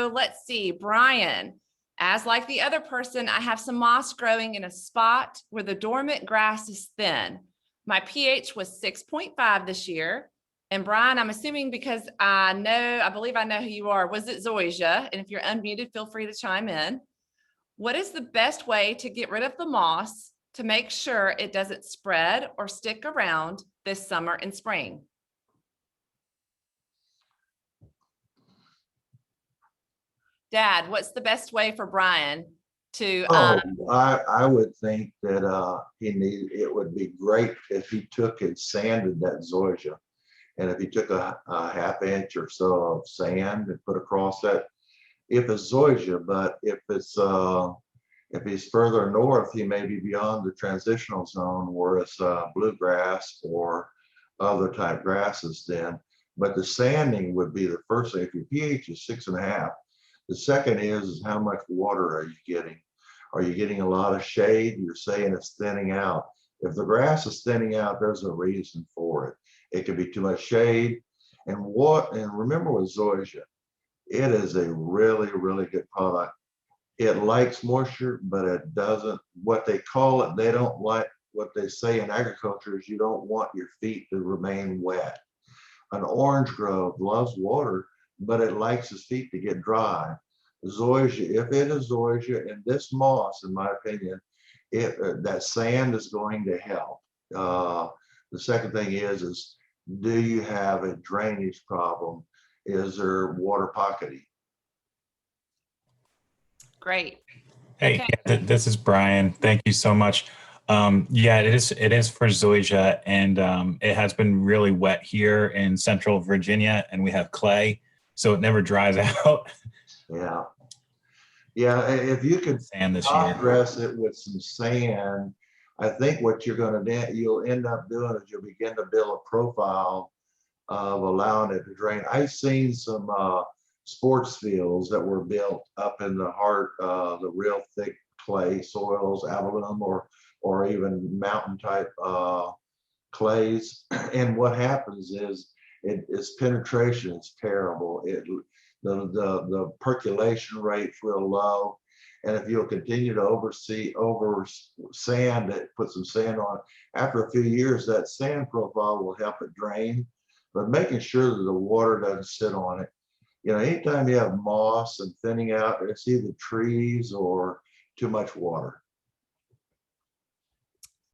So let's see, Brian, as like the other person, I have some moss growing in a spot where the dormant grass is thin. My pH was 6.5 this year. And Brian, I'm assuming because I believe I know who you are. Was it zoysia? And if you're unmuted, feel free to chime in. What is the best way to get rid of the moss to make sure it doesn't spread or stick around this summer and spring? Dad, what's the best way for Brian to I would think that it would be great if he took and sanded that zoysia. And if he took a half inch or so of sand and put across that, if it's zoysia, but if he's further north, he may be beyond the transitional zone where it's bluegrass or other type grasses then. But the sanding would be the first thing. If your pH is 6.5, the second is how much water are you getting? Are you getting a lot of shade? You're saying it's thinning out. If the grass is thinning out, there's a reason for it. It could be too much shade. And remember with zoysia, it is a really, really good product. It likes moisture, but it doesn't, what they call it, they don't like, what they say in agriculture is you don't want your feet to remain wet. An orange grove loves water, but it likes its feet to get dry. Zoysia, if it is zoysia and this moss, in my opinion, that sand is going to help. The second thing is do you have a drainage problem? Is there water pocketing? Great. Hey, Okay. yeah, this is Brian. Thank you so much. Yeah, it is for zoysia, and it has been really wet here in Central Virginia, and we have clay, so it never dries out. Yeah. Yeah, if you could Sand this year. dress it with some sand, I think what you'll end up doing is you'll begin to build a profile of allowing it to drain. I've seen some sports fields that were built up in the heart of the real thick clay soils, alluvium or even mountain type clays. And what happens is its penetration is terrible. The percolation rate's real low. And if you'll continue to over sand it, put some sand on it, after a few years, that sand profile will help it drain, but making sure that the water doesn't sit on it. You know, anytime you have moss and thinning out, it's either trees or too much water.